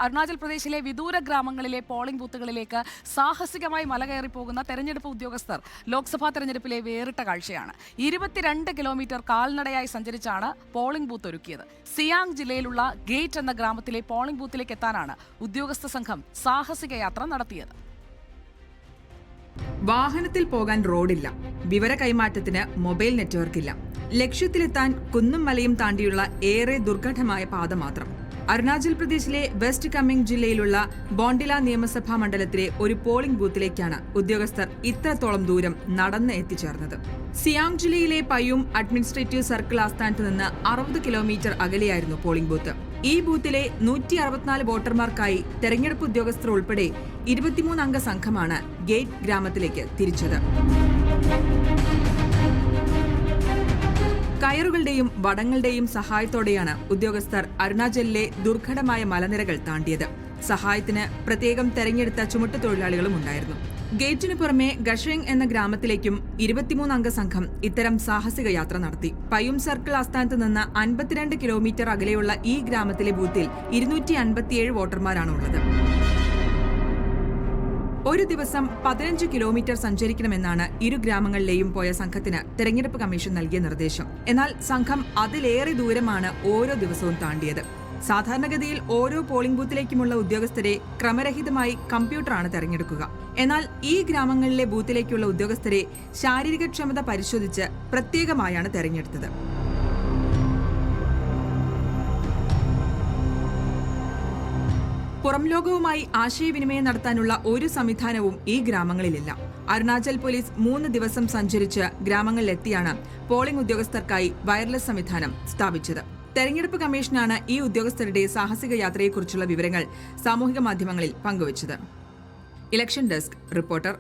അരുണാചൽ പ്രദേശിലെ വിദൂര ഗ്രാമങ്ങളിലെ പോളിംഗ് ബൂത്തുകളിലേക്ക് സാഹസികമായി മലകയറി പോകുന്ന തെരഞ്ഞെടുപ്പ് ഉദ്യോഗസ്ഥർ ലോക്സഭാ തെരഞ്ഞെടുപ്പിലെ വേറിട്ട കാഴ്ചയാണ്. 22 കിലോമീറ്റർ കാൽനടയായി സഞ്ചരിച്ചാണ് പോളിംഗ് ബൂത്ത് ഒരുക്കിയത്. സിയാങ് ജില്ലയിലുള്ള ഗേറ്റ് എന്ന ഗ്രാമത്തിലെ പോളിംഗ് ബൂത്തിലേക്ക് എത്താനാണ് ഉദ്യോഗസ്ഥ സംഘം സാഹസിക യാത്ര നടത്തിയത്. വാഹനത്തിൽ പോകാൻ റോഡില്ല, വിവര കൈമാറ്റത്തിന് മൊബൈൽ നെറ്റ്വർക്ക് ഇല്ല. ലക്ഷ്യത്തിലെത്താൻ കുന്നും മലയും താണ്ടിയുള്ള ഏറെ ദുർഘടമായ പാത മാത്രം. അരുണാചൽ പ്രദേശിലെ വെസ്റ്റ് കമ്മിങ് ജില്ലയിലുള്ള ബോണ്ടില നിയമസഭാ മണ്ഡലത്തിലെ ഒരു പോളിംഗ് ബൂത്തിലേക്കാണ് ഉദ്യോഗസ്ഥർ ഇത്രത്തോളം ദൂരം നടന്ന് എത്തിച്ചേർന്നത്. സിയാങ് ജില്ലയിലെ പയും അഡ്മിനിസ്ട്രേറ്റീവ് സർക്കിൾ ആസ്ഥാനത്ത് നിന്ന് 60 കിലോമീറ്റർ അകലെയായിരുന്നു പോളിംഗ് ബൂത്ത്. ഈ ബൂത്തിലെ 164 വോട്ടർമാർക്കായി തെരഞ്ഞെടുപ്പ് ഉദ്യോഗസ്ഥർ ഉൾപ്പെടെ 23 അംഗ സംഘമാണ് ഗേറ്റ് ഗ്രാമത്തിലേക്ക് തിരിച്ചത്. കയറുകളുടെയും വടങ്ങളുടെയും സഹായത്തോടെയാണ് ഉദ്യോഗസ്ഥർ അരുണാചലിലെ ദുർഘടമായ മലനിരകൾ താണ്ടിയത്. സഹായത്തിന് പ്രത്യേകം തെരഞ്ഞെടുത്ത ചുമട്ടുതൊഴിലാളികളും ഉണ്ടായിരുന്നു. ഗേറ്റിനു പുറമെ ഗഷേങ് എന്ന ഗ്രാമത്തിലേക്കും 23 അംഗ സംഘം ഇത്തരം സാഹസിക യാത്ര നടത്തി. പയും സർക്കിൾ ആസ്ഥാനത്ത് നിന്ന് 52 കിലോമീറ്റർ അകലെയുള്ള ഈ ഗ്രാമത്തിലെ ബൂത്തിൽ 257 വോട്ടർമാരാണുള്ളത്. ഒരു ദിവസം 15 കിലോമീറ്റർ സഞ്ചരിക്കണമെന്നാണ് ഇരു ഗ്രാമങ്ങളിലെയും പോയ സംഘത്തിന് തെരഞ്ഞെടുപ്പ് കമ്മീഷൻ നൽകിയ നിർദ്ദേശം. എന്നാൽ സംഘം അതിലേറെ ദൂരമാണ് ഓരോ ദിവസവും താണ്ടിയത്. സാധാരണഗതിയിൽ ഓരോ പോളിംഗ് ബൂത്തിലേക്കുമുള്ള ഉദ്യോഗസ്ഥരെ ക്രമരഹിതമായി കമ്പ്യൂട്ടറാണ് തെരഞ്ഞെടുക്കുക. എന്നാൽ ഈ ഗ്രാമങ്ങളിലെ ബൂത്തിലേക്കുള്ള ഉദ്യോഗസ്ഥരെ ശാരീരിക ക്ഷമത പരിശോധിച്ച് പ്രത്യേകമായാണ് തെരഞ്ഞെടുത്തത്. പുറം ലോകവുമായി ആശയവിനിമയം നടത്താനുള്ള ഒരു സംവിധാനവും ഈ ഗ്രാമങ്ങളിലില്ല. അരുണാചൽ പോലീസ് 3 ദിവസം സഞ്ചരിച്ച് ഗ്രാമങ്ങളിലെത്തിയാണ് പോളിംഗ് ഉദ്യോഗസ്ഥർക്കായി വയർലെസ് സംവിധാനം സ്ഥാപിച്ചത്. തെരഞ്ഞെടുപ്പ് കമ്മീഷനാണ് ഈ ഉദ്യോഗസ്ഥരുടെ സാഹസിക യാത്രയെക്കുറിച്ചുള്ള വിവരങ്ങൾ സാമൂഹിക മാധ്യമങ്ങളിൽ പങ്കുവച്ചത്. Election desk reporter.